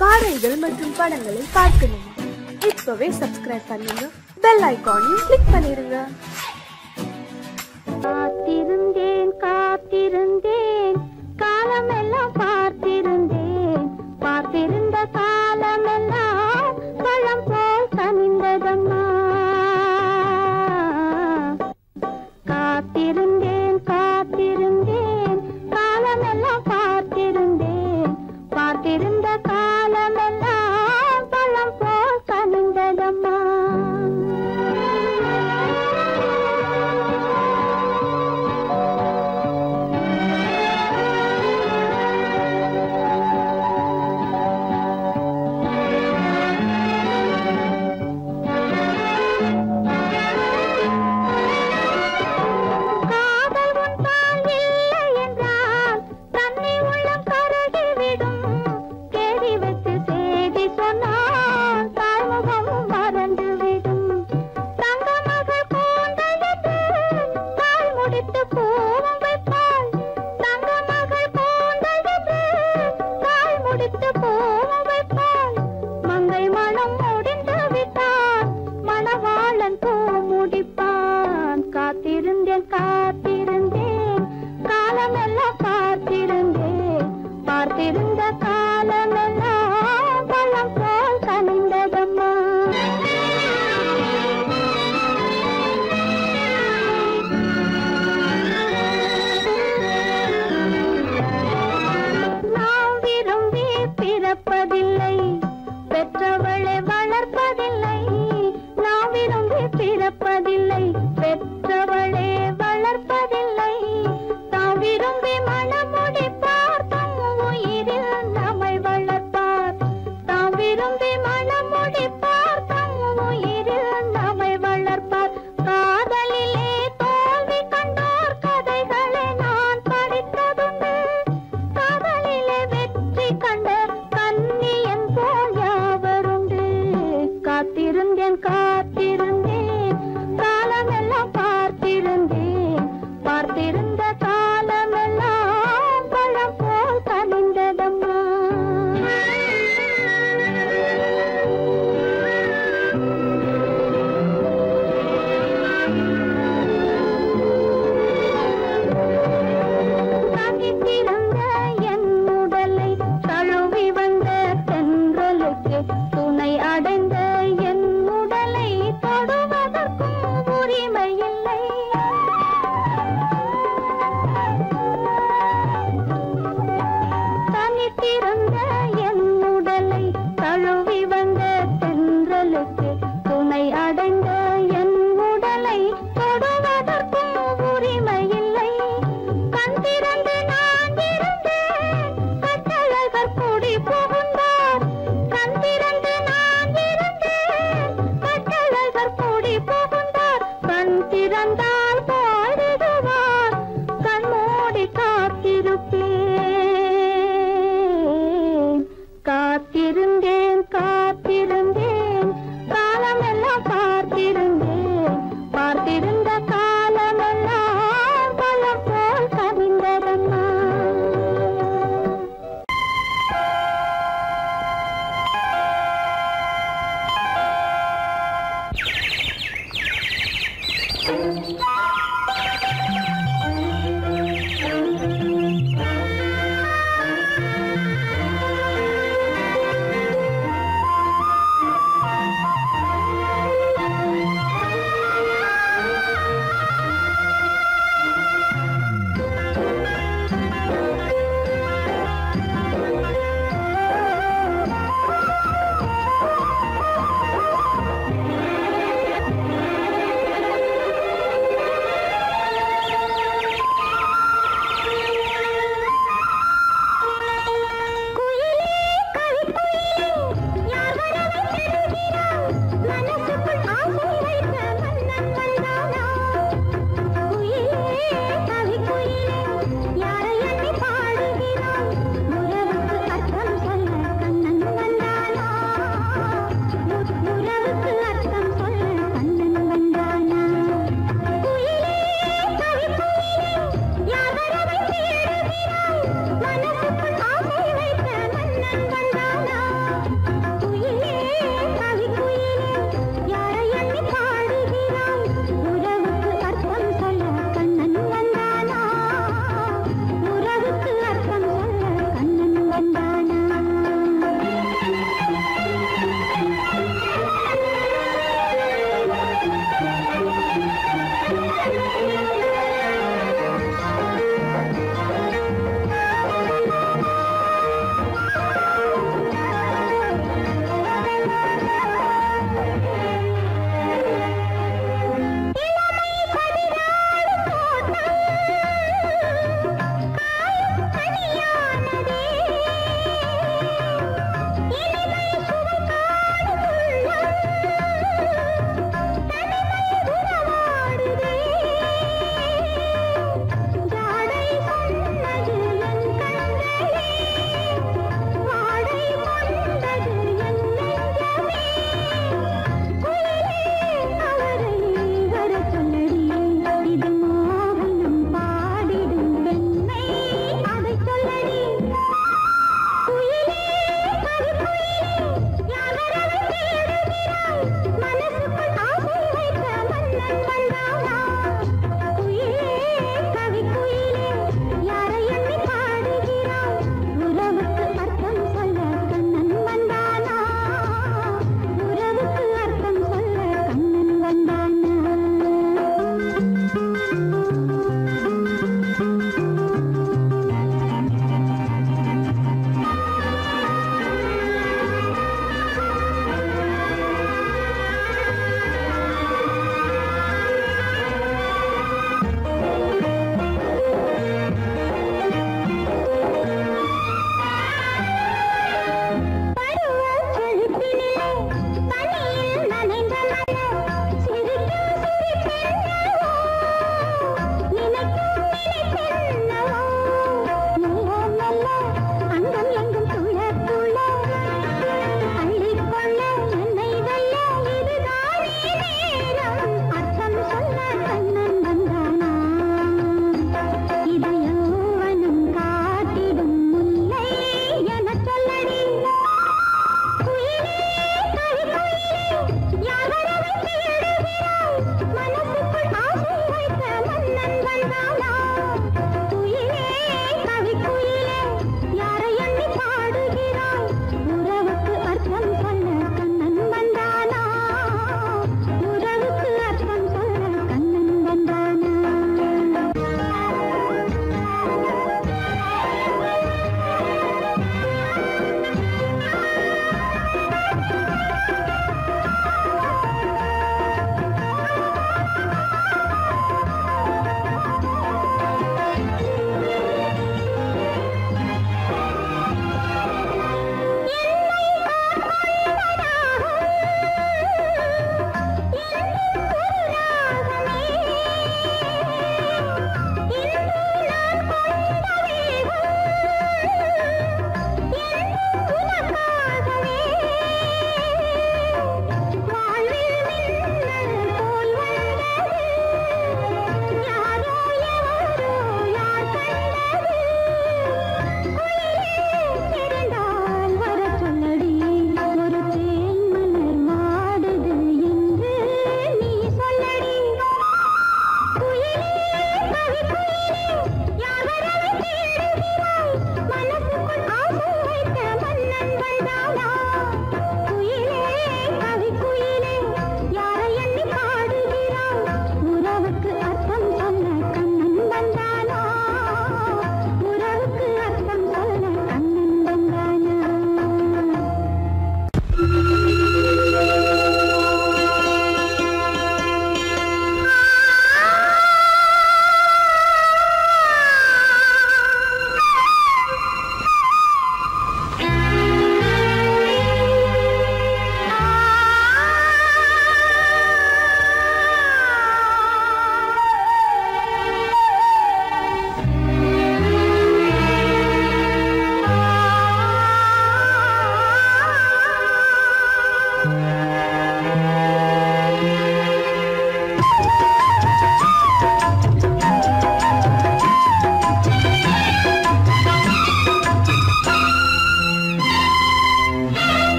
பாடல்கள் மற்றும் படங்களை பார்க்கணுமா? இப்பவே சப்ஸ்கிரைப் பண்ணுங்க, பெல் ஐகானையும் கிளிக் பண்ணிருங்க. காத்திருந்தேன் காத்திருந்தேன் காலமெல்லாம் பார்த்திருந்தேன், பார்த்திருந்த காலமெல்லாம் பழம் போல் கனிந்ததம்மா. காத்திருந்தேன் காத்திருந்தேன் காலமெல்லாம் பார்த்திருந்தேன், பார்த்திருந்த காலமெல்லாம் பழம் போல் கனிந்ததம்மா.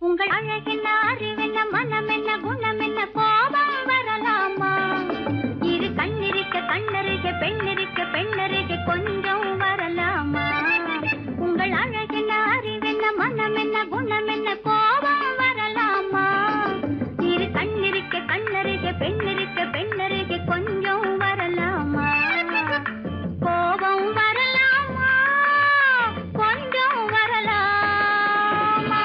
உங்கள் அழகென்ன அறிவென்ன மனமென்ன குணமென்ன கோபம் வரலாமா இரு கண்ணிருக்க கண்ணருக பெண்ணிருக்க பெண்ணருக கொஞ்சம் வரலாமா உங்கள் அழகென்ன அறிவென்ன மனமென்ன குணமென்ன கோபம் வரலாமா இரு கண்ணிருக்க கண்ணருக பெண்ணிருக்க பெண்ணருக கொஞ்சம் வரலாமா கோபம் வரலாமா கொஞ்சம் வரலாமா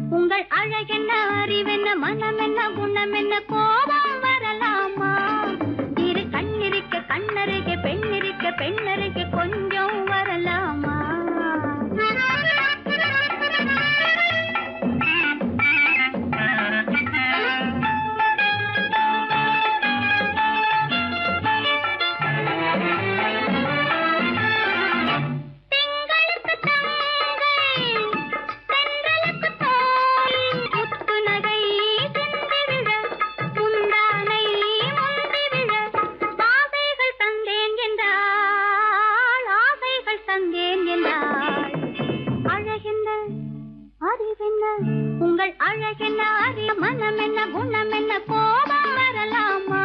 உங்கள் அழகென்ன அறிவென்ன மனமென்ன குணமென்ன கோபம் வரலாமா இரு கண்ணிருக்க கண்ணருக பெண்ணிருக்க பெண்ணருக கொஞ்சம் வரலாமா உங்கள் அழகென்ன அறிய மனமென்ன குணமென்ன கோபம் வரலாமா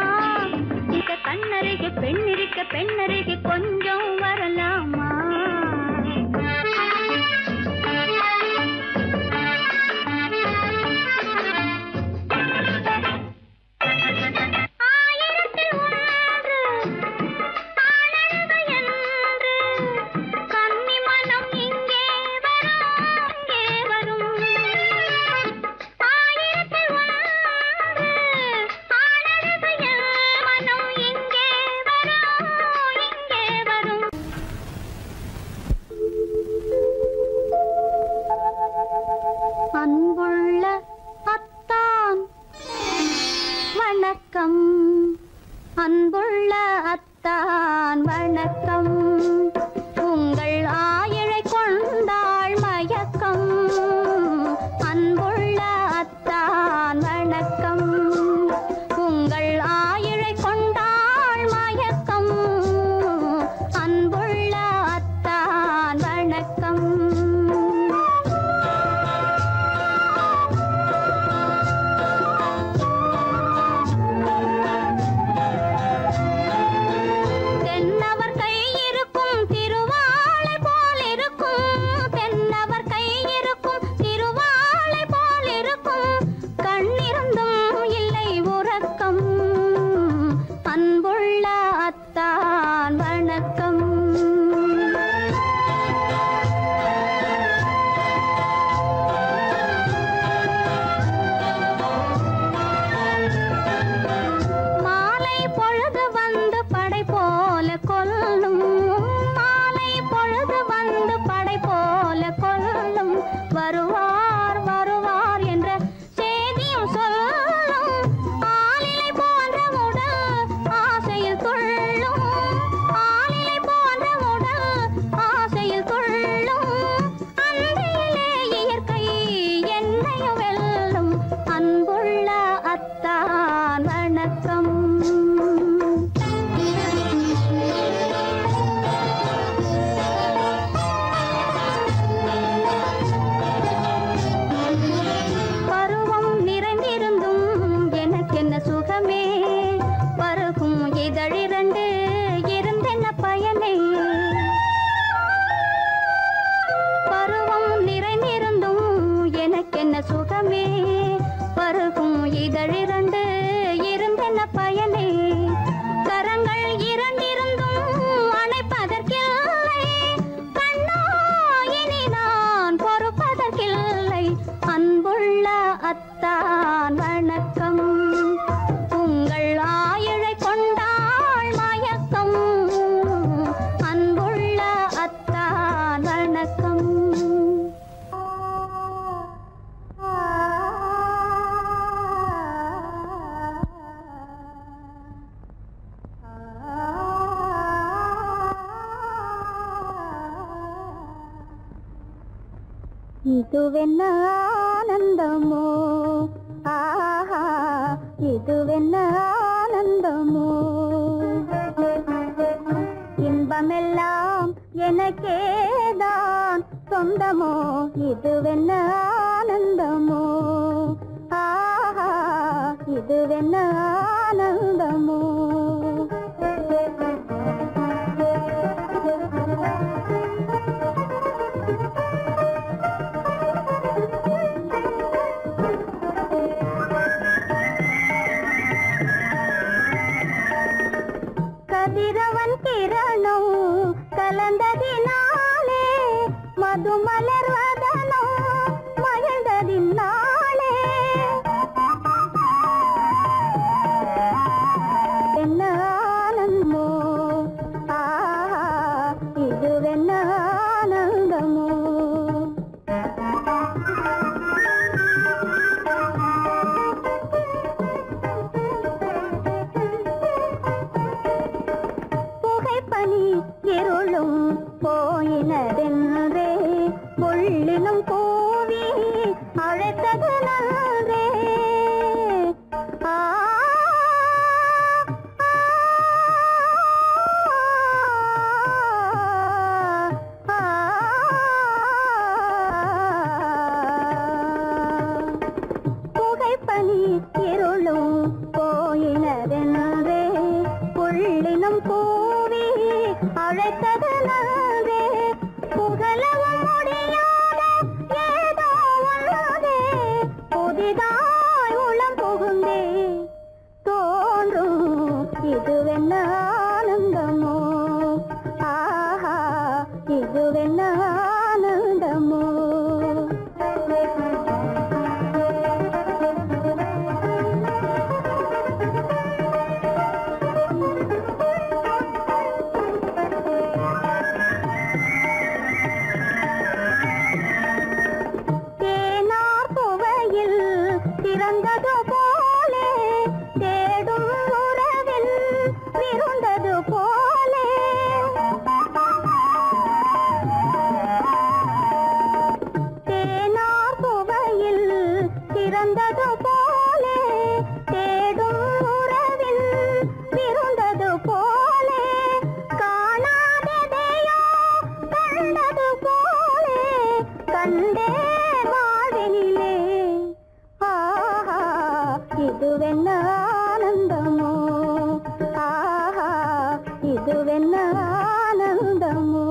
இக கண்ணருக பெண்ணிருக்க பெண்ணருக கொஞ்சம் வரலாமா அன்புள்ள அத்தான் வணக்கம் அன்புள்ள அத்தான் வணக்கம் உங்கள் ஆயிழை கொண்டாள் மயக்கம் அன்புள்ள அத்தான் வணக்கம் உங்கள் ஆயிழை கொண்டாள் மயக்கம் அன்புள்ள அத்தான் வணக்கம் வருவார் வருவார் என்ற எனக்கென்ன சுகமே பருகும் இதழிரண்டு இருந்தென்ன பயனே கரங்கள் இரண்டிருந்தும் அணைப்பதற்கில்லை கண்ணா இனி நான் பொறுப்பதற்கில்லை அன்புள்ள அத்தான் வணக்கம் உங்கள் ஆயிழை கொண்டாள் மயக்கம் அன்புள்ள அத்தான் வணக்கம் இதுவென்ன ஆனந்தமோ ஆஹா இதுவென்ன ஆனந்தமோ இன்பமெல்லாம் எனக்கேதான் சொந்தமோ இதுவென்ன ஆனந்தமோ ஆஹா இதுவென்ன ஆனந்தமோ கதிரவன் கிரணம் கலந்ததினாலே மது மலர்வதனோ மகிழ்ந்ததினாலே என்ன ஆனந்தமோ ஆஹா இதுவென்ன ஆனந்தமோ புகைப்பனி இருளும் போயினதென்றே புள்ளினும் கூவி அழைத்தது நன்றே ஆ புகைப்பனி இருளும் போயினதென்றே புள்ளினும் கூவி அழைத்தது நன்றே புகழவும் முடியாத ஏதோ உள்ளதே புதிதாய் உளம் புகுந்தே தோன்றும் இதுவென்ன ஆனந்தமோ ஆஹா இதுவென்ன ஆனந்தமோ பிறந்தது போலே தேடும் உறவில் விருந்தது போலே தேனார் புவையில் பிறந்தது போலே தேடும் உறவில் விருந்தது போலே காணாததையோ கண்டது போலே கண்டே வாழ்வினிலே ஆஹா இதுவென்ன ஆனந்தமோ ஆஹா இதுவென்ன ஆனந்தமோ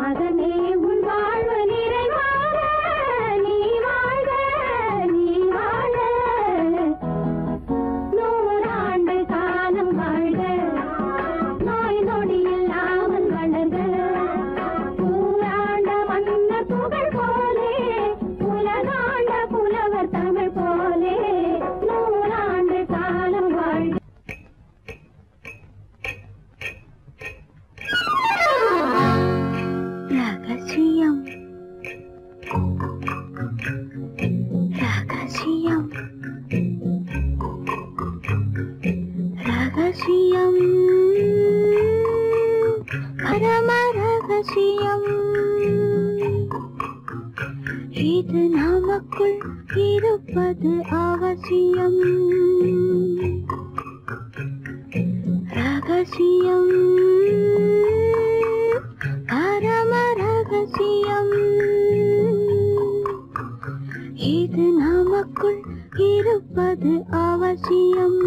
மகனே உன் வாழ்வு நிறைவாக நீ வாழ்க நீ வாழ 100 ஆண்டு காலம் வாழ்க நோய் நொடி இல்லாமல் வளர்க ஊராண்ட மன்னர் புகழ் போலே உலகாண்ட புலவர் தமிழ் போலே 100 ஆண்டு காலம் வாழ்க. ரகசியம் ரகசியம் ரகசியம் பரம ரகசியம் இது நமக்குள் இருப்பது அவசியம் ரகசியம் பரம ரகசியம் இது நமக்குள் இருப்பது அவசியம்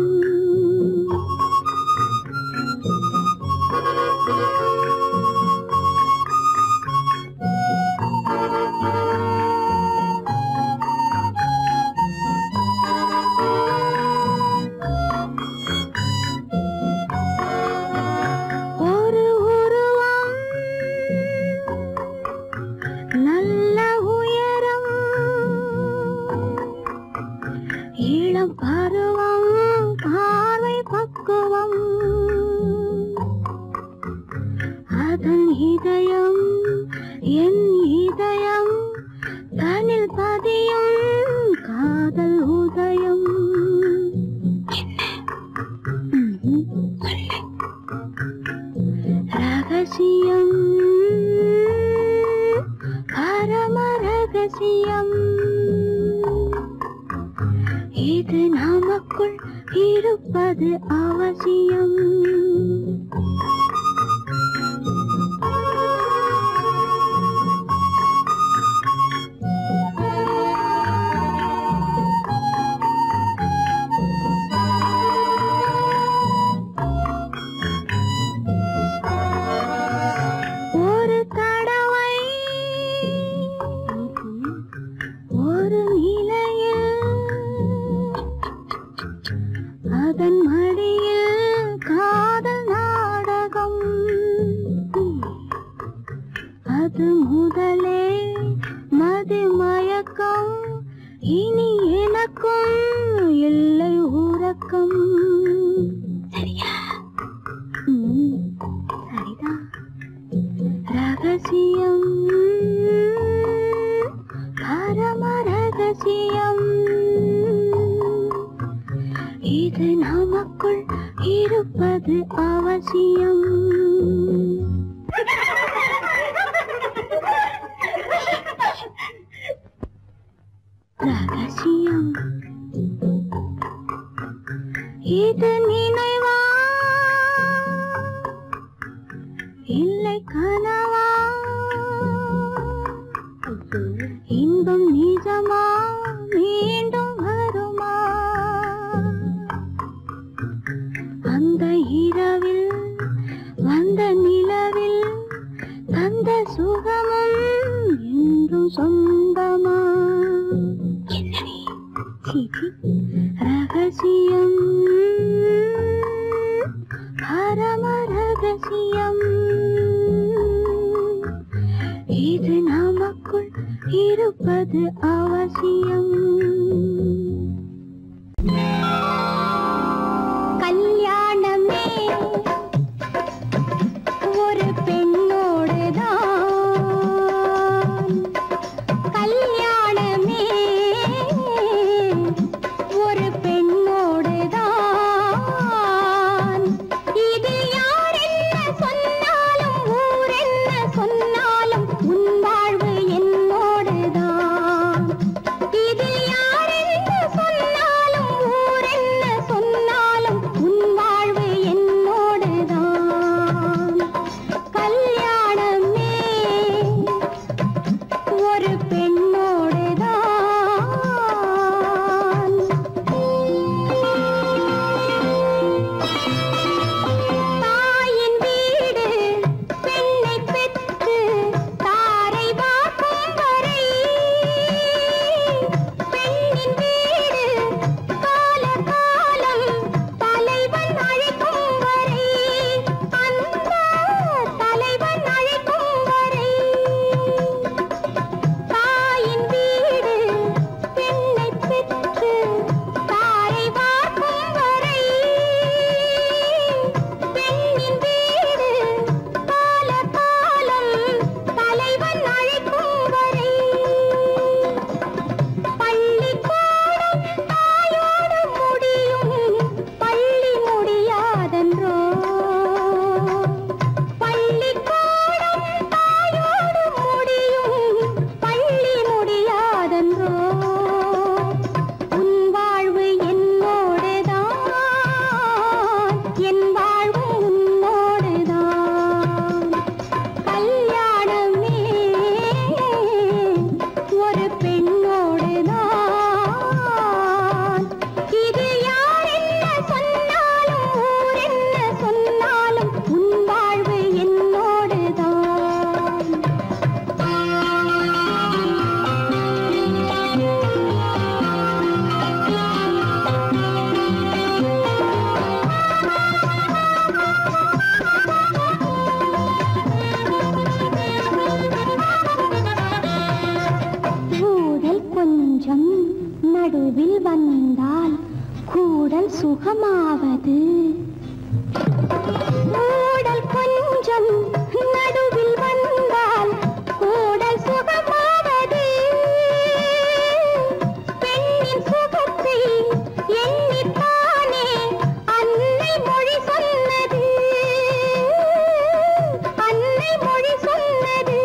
ஒரு உருவம் நல்ல உயரம் இளம் பருவம் பார்வை பக்குவம் அதன் இதயம் என் இதயம் தனில் பதியும் காதல் உதயம் ரகசியம் பரம ரகசியம் இது நமக்குள் இருப்பது அவசியம் ஒரு தடவை ஒரு நிலையில் அதன் மடியில் காதல் நாடகம் அது முதலே மதிமயக்கம் இனி எனக்கும் இல்லை உறக்கம் சரியா சரிதான் ரகசியம் பரம ரகசியம் இது நமக்குள் இருப்பது அவசியம் ரகசியம் இது நினைவா இல்லை கனவா இன்பம் நிஜமா மீண்டும் வருமா அந்த இரவில் வந்த நிலவில் தந்த சுகமும் என்றும் சொந்தமா ரகசியம் பரம ரகசியம் இது நமக்குள் இருப்பது அவசியம் கல்யாணமே ஒரு பெண்ணோடுதான் கல்யாணமே ஒரு பெண்ணோடுதான் இதில் யார் என்ன சொன்னாலும் ஊர் என்ன சொன்னாலும் உன் வாழ்வு என்னோடுதான் இதில் யார் சுகமாவது ஊடல் கொஞ்சம் நடுவில் வந்தால் கூடல் சுகமாவது பெண்ணின் சுகத்தை எண்ணித்தானே அன்னை மொழி சொன்னது அன்னை மொழி சொன்னது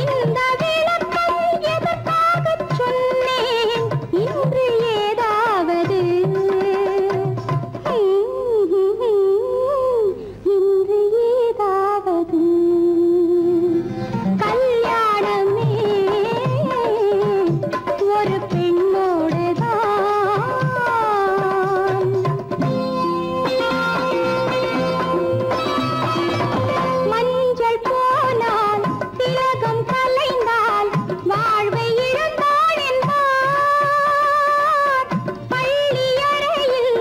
இந்த விளக்கம் எதற்காகச் சொன்னேன் இன்று ஏதாவது இன்று ஏதாவது கல்யாணமே ஒரு பெண்ணோடுதான் மஞ்சள் போனால் திலகம் கலைந்தால் வாழ்வை இழந்தாள் என்பார் பள்ளி அறையில்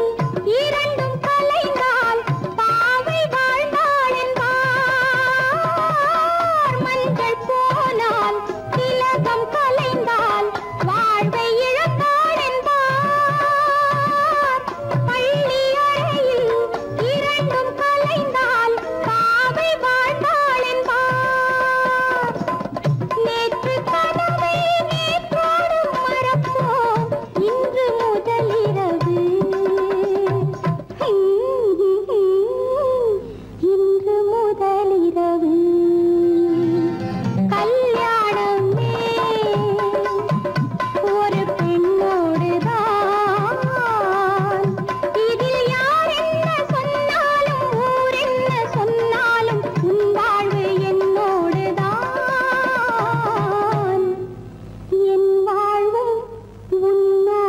இரண்டும் கலைந்தால் பாவை வாழ்ந்தாள் என்பார் மஞ்சள் போனால் திலகம் கலைந்தால் வாழ்வை இழந்தாள் என்பார் பள்ளி அறையில் இரண்டும் கலைந்தால் பாவை வாழ்ந்தாள் என்பார் நேற்று கனவை நேற்றோடு மறப்போம் இன்று முதலிரவு இன்று முதலிரவு கல்யாணமே ஒரு பெண்ணோடுதான் இதில் யார் என்ன சொன்னாலும் ஊர் என்ன சொன்னாலும் உன் வாழ்வு என்னோடுதான் என் வாழ்வும் உன்னோடுதான்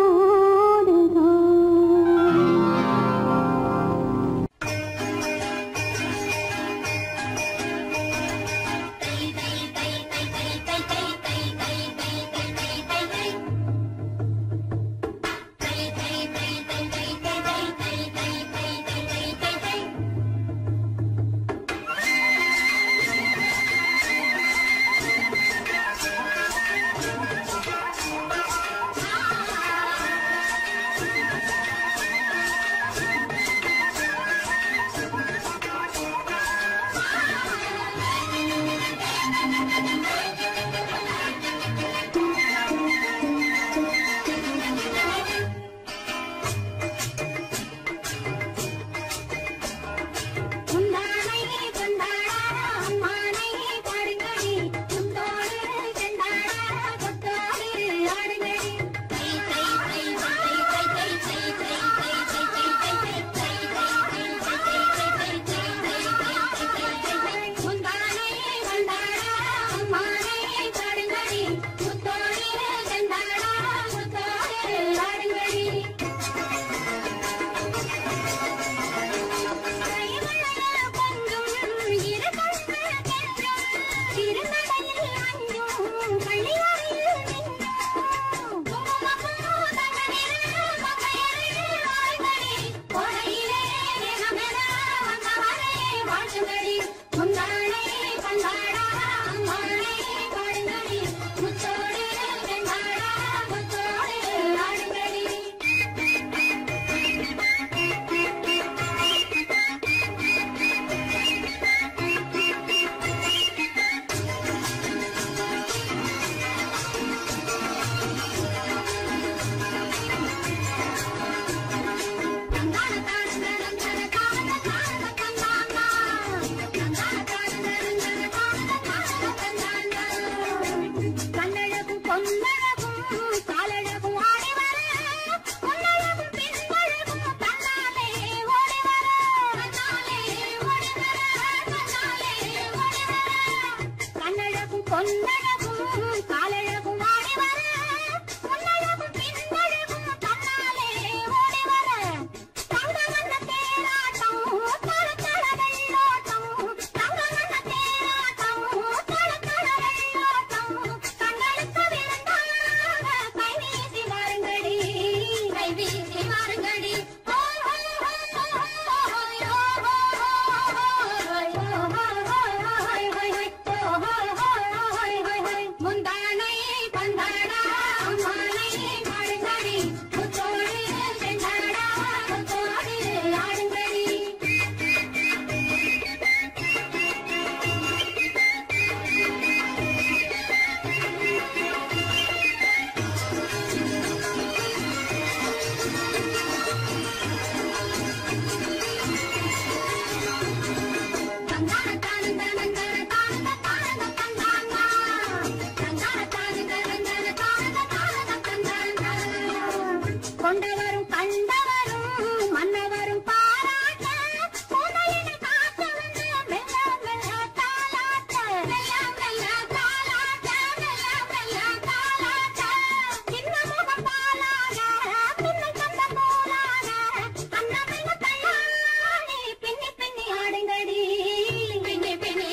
கொண்டவரும் கண்டவரும் மன்னவரும் பாராட்ட முதலின காத்து வந்து மெல்ல மெல்ல தாலாட்ட மெல்ல மெல்ல தாலாட்ட மெல்ல மெல்ல தாலாட்ட சின்ன முகம் பாலாக பின்னல் கந்த போலாக அன்னமில்ல கண்ணாடி பின்னி பின்னி ஆடுங்கடி பின்னி பின்னி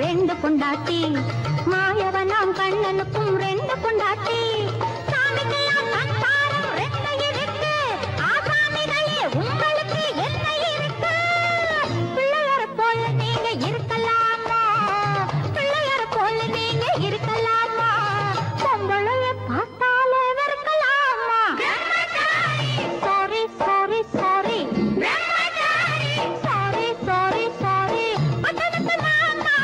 ரெண்டு பொண்டாட்டி மாயவனாம் கண்ணனுக்கும் ரெண்டு பொண்டாட்டி சாமிக்கெல்லாம் சம்சாரம் ரெண்டு இருக்கு ஆசாமிகளே உங்களுக்கு என்ன இருக்கு பிள்ளையார போல நீங்க இருக்கலாமா பிள்ளையார போல நீங்க இருக்கலாமா பொம்பளைய பார்த்தாலே வெறுக்கலாமா sorry sorry sorry sorry sorry sorry பட்டணத்து மாமா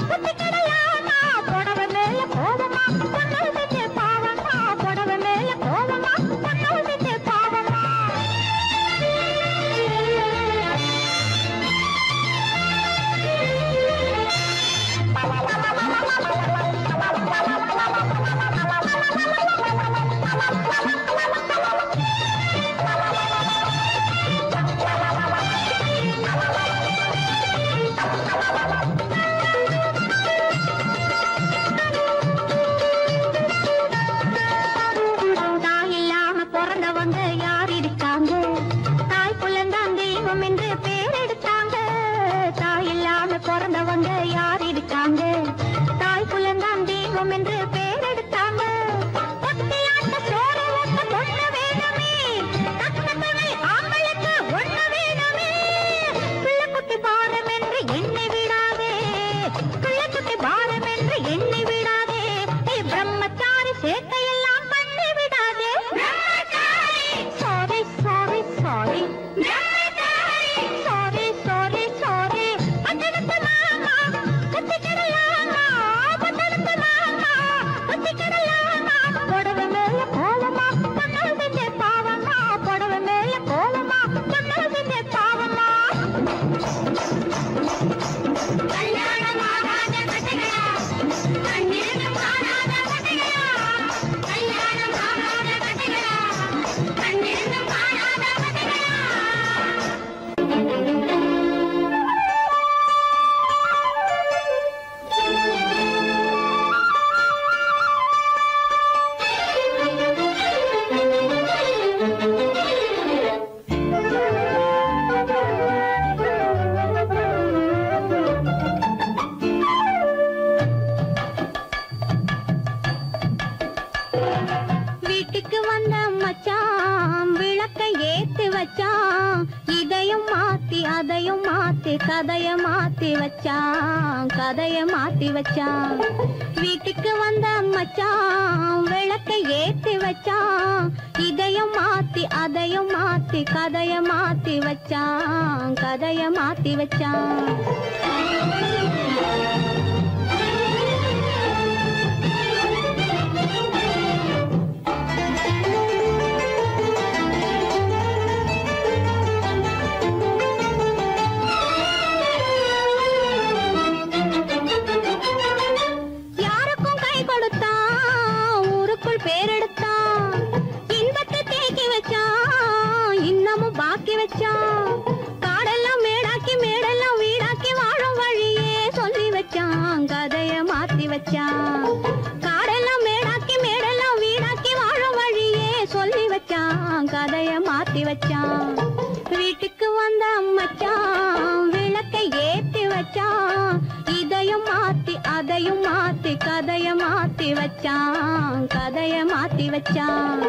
புத்தி கிடையாமா புடவை மேல கோவமா பொண்ணு செஞ்ச பாவமா புடவை மேல கோவமா பொண்ணு செஞ்ச பாவமா தாய் இல்லாம பிறந்தவங்க யார் இருக்காங்க தாய் புள்ளந்தான் தெய்வம் என்று பேர் எடுத்தாங்க தாய் இல்லாம பிறந்தவங்க யார் இருக்காங்க தாய் புள்ளந்தான் தெய்வம் என்று பேர் எடுத்தாங்க ஒத்தையாட்ட சோறு ஊட்ட பொண்ணு வேணுமே தக்கத்தவை ஆம்பளுக்கு ஒண்ணு வேணுமே பிள்ளைக்குட்டி பாரம் என்று எண்ணி விடாதே பிள்ளைக்குட்டி பாரம் என்று எண்ணி விடாதே நீ பிரம்மச்சாரி சேர்க்கையெல்லாம் பண்ணி விடாதே sorry sorry sorry sorry sorry sorry பட்டணத்து மாமா புத்தி கிடையாமா பட்டணத்து மாமா புத்தி கிடையாமா புடவை மேல கோலமா பொண்ணு செஞ்ச பாவமா புடவை மேல கோலமா பொண்ணு செஞ்ச பாவமா கல்யாணமாகாத கட்டைகளா கண்ணீரும் காணாத கட்டைகளா கல்யாணமாகாத கட்டைகளா கண்ணீரும் காணாத கட்டைகளா வீட்டுக்கு வந்த மச்சான் விளக்க ஏத்தி வச்சான் இதையும் மாத்தி அதையும் மாத்தி கதைய மாத்தி வச்சான் கதைய மாத்தி வச்சான் வீட்டுக்கு வந்த மச்சான் விளக்க ஏத்தி வச்சான் இதையும் மாத்தி அதையும் மாத்தி கதைய மாத்தி வச்சான் கதைய மாத்தி வச்சான் யாருக்கும் கை கொடுத்தான் ஊருக்குள் பேரெடுத்தான் இன்பத்தை தேக்கி வச்சான் இன்னமும் பாக்கி வச்சான் காடெல்லாம் மேடாக்கி மேடெல்லாம் வீடாக்கி வாழும் வழியே சொல்லி வச்சான் கதைய மாத்தி வச்சான் காடெல்லாம் மேடாக்கி மேடெல்லாம் வீடாக்கி வாழும் வழியே சொல்லி வச்சான் கதைய மாத்தி வச்சான் வீட்டுக்கு வந்த மச்சான் விளக்கை ஏத்தி வச்சான் இதையும் மாத்தி அதையும் மாத்தி கதைய மாத்தி வச்சான் கதைய மாத்தி வச்சான்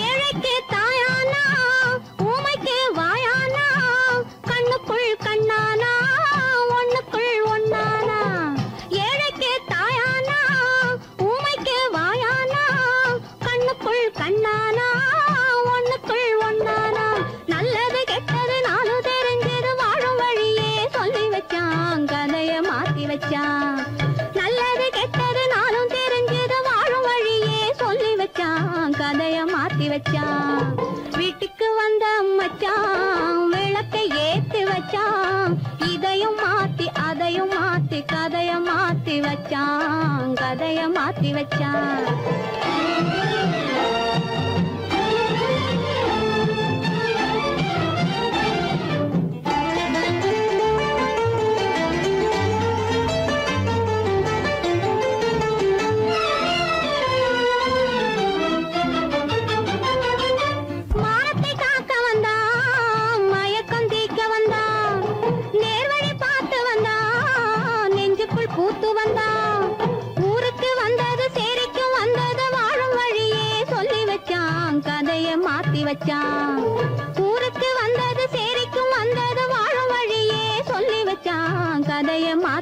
ஏழைக்கு தாயானா ஊமைக்கு வாயானா கண்ணுக்குள் கண்ணானா ஒண்ணுக்குள் ஒண்ணானா ஏழைக்கு தாயானா ஊமைக்கு வாயானா கண்ணுக்குள் கண்ணானா ஒண்ணுக்குள் ஒண்ணானா நல்லது கெட்டது நானும் தெரிஞ்சது வாழும் வழியே சொல்லி வச்சான் கதைய மாத்தி வச்சான் நல்லது கெட்டது நானும் தெரிஞ்சது வாழும் வழியே சொல்லி வச்சான் கதைய மாத்தி வச்சான் வீட்டுக்கு வந்த மச்சான் விளக்கை ஏத்தி வச்சான் இதையும் மாத்தி அதையும் மாத்தி கதைய மாத்தி வச்சான் கதைய மாத்தி வச்சான்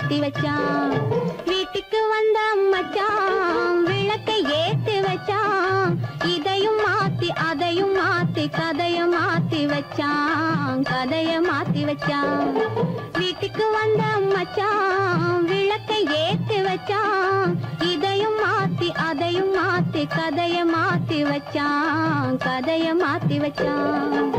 மாத்தி வச்சான். வீட்டுக்கு வந்த மச்சான் விளக்கை ஏத்தி வச்சான். இதையும் மாத்தி அதையும் மாத்தி கதைய மாத்தி வச்சான். கதைய மாத்தி வச்சான். வீட்டுக்கு வந்த மச்சான் விளக்கை ஏத்தி வச்சான். இதையும் மாத்தி அதையும் மாத்தி கதைய மாத்தி வச்சான். கதைய மாத்தி வச்சான்.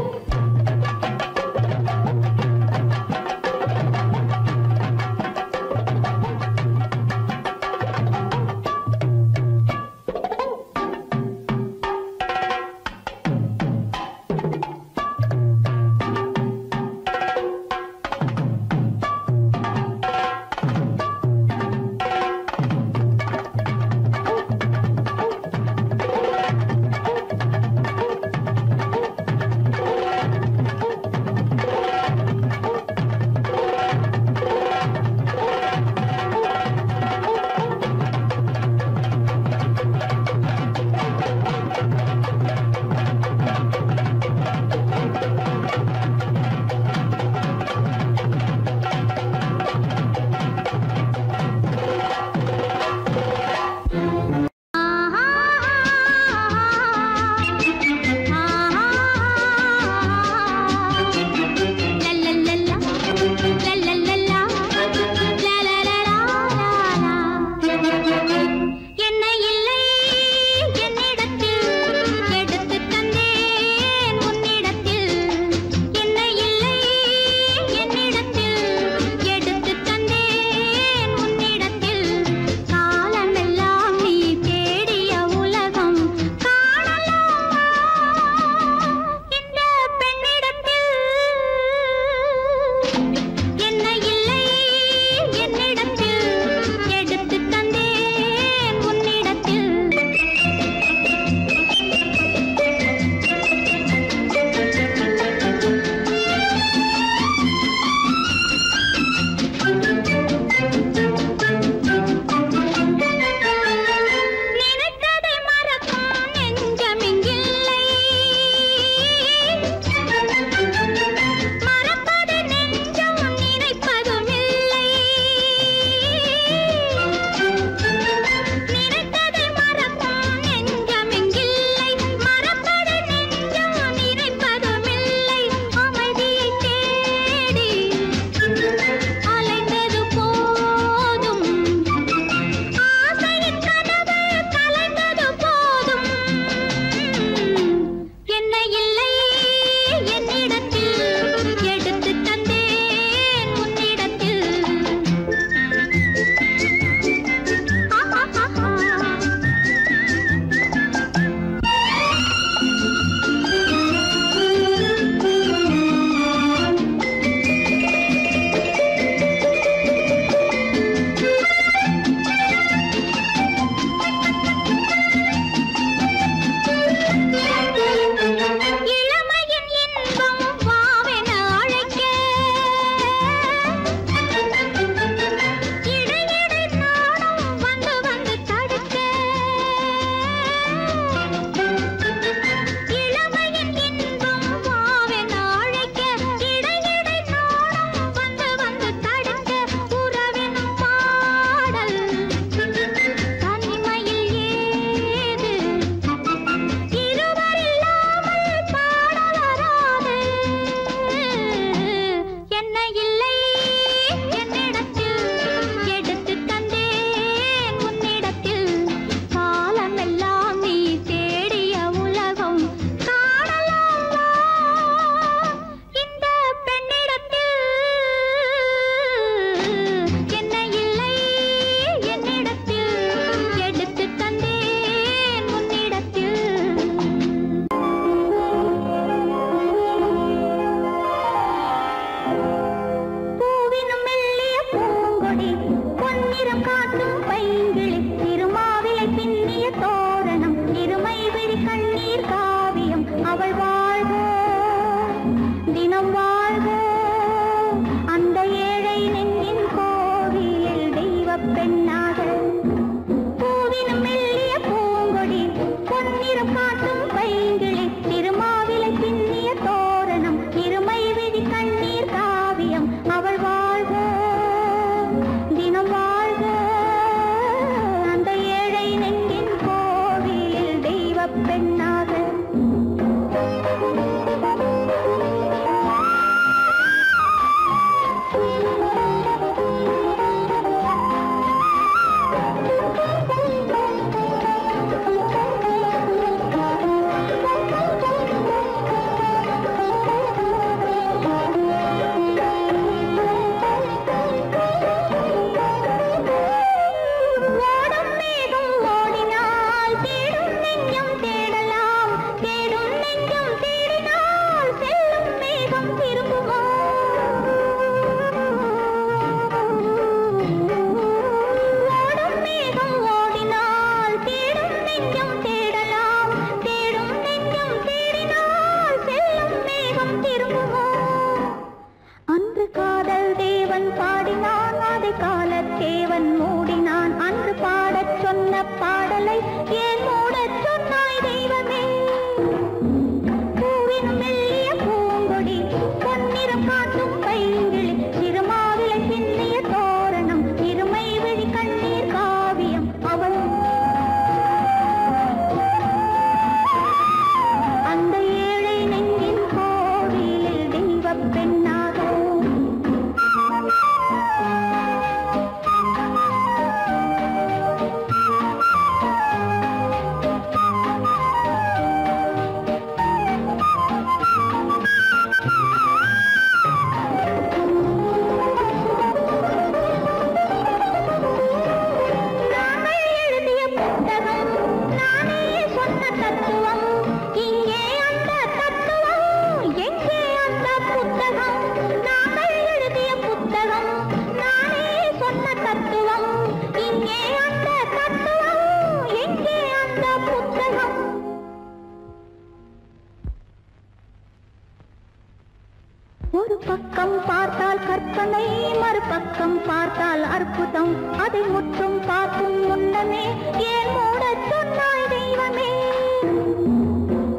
ஒரு பக்கம் பார்த்தால் கற்பனை, மறுபக்கம் பார்த்தால் அற்புதம். அதை முற்றும் பார்க்கும் முன்னமே ஏன் மூடச் சொன்னாய் தெய்வமே?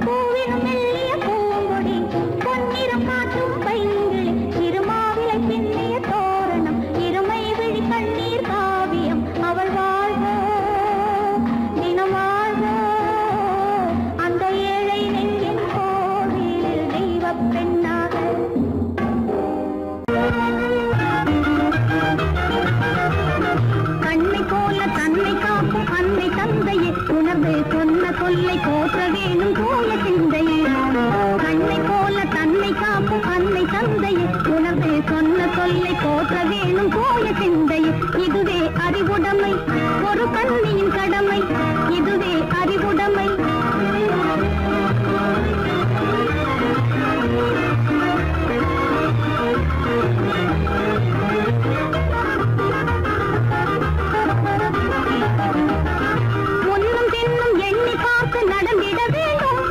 பூவினும் மெல்லிய பூங்கொடி, பொன்னிறம் காட்டும் பைங்கிளி, இருமாவிலை பின்னிய தோரணம், இருமை விழி கண்ணீர் காவியம். அவள் வாழ்க தினம் வாழ்க அந்த ஏழை நெஞ்சின் கோவிலில் தெய்வ பெண்ணாக. கண்ணை போல தன்னை காக்கும் அன்னை தந்தையே, உணர்வு சொன்ன சொல்லை போற்ற வேணும் தூய சிந்தையே. கண்ணை போல தன்னை காக்கும் அன்னை தந்தையே, உணர்வு சொன்ன சொல்லை போற்ற வேணும் தூய சிந்தையே. இதுவே அறிவுடைமை, ஒரு கண்ணியின் கடமை, இதுவே அறிவுடைமை. முன்னும் பின்னும் எண்ணி பார்த்து நடந்திட வேண்டும்,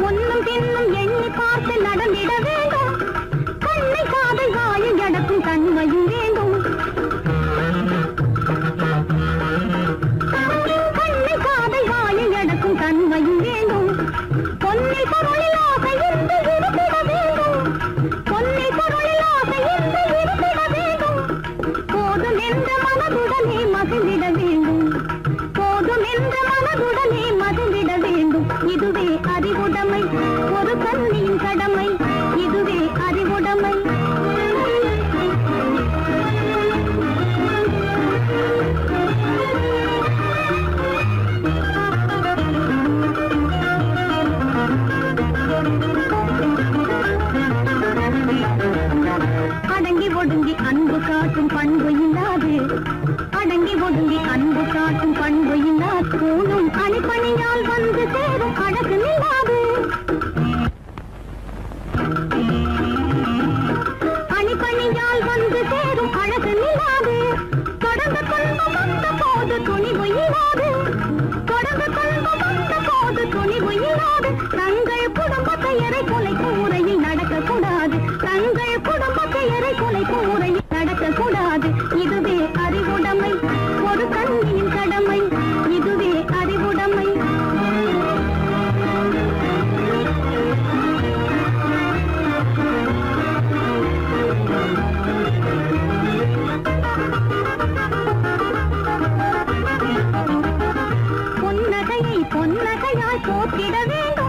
முன்னும் பின்னும் எண்ணி பார்த்து நடந்திட வேண்டும். கண்ணை காதை வாயை அடக்கும் தன்மையும் வேண்டும், கண்ணை காதை வாயை அடக்கும் தன்மையும் வேண்டும். பொன்னை பொருளில் ஆசை இருந்து இருந்திட வேண்டும், பொன்னை பொருளில் ஆசை இருந்து இருந்திட வேண்டும். போதும் என்ற மனதுடனே மகிழ்ந்திட வேண்டும், போதும் என்ற மனதுடனே மகிழ்ந்திட வேண்டும். இதுவே அறிவுடைமை, ஒரு கண்ணியின் கடமை, இதுவே அறிவுடைமை. அடங்கி ஒடுங்கி அன்பு காட்டும் பண்பு இல்லாது, அடங்கி ஒடுங்கி அன்பு காட்டும் பண்பு இல்லாது, பூணும் அணிப்பணியால் வந்து சேரும் அழகு நில்லாது. அணிப்பணியால் வந்து சேரும் அழகு நில்லாது. தொடர்ந்து துன்பம் வந்த போது துணிவு இல்லாது, தொடர்ந்து துன்பம் வந்த போது துணிவு இல்லாது. தங்கள் குடும்ப பெயரை குலைக்கும் முறையில் நடக்கக்கூடாது, தங்கள் குடும்ப பெயரை குலைக்கும் முறையில் நடக்கக்கூடாது. இதுவே அறிவுடைமை, ஒரு கண்ணியின் கடமை, இதுவே அறிவுடைமை. பொன்னகையை பொன்னகையாய் போற்றிட வேண்டும்,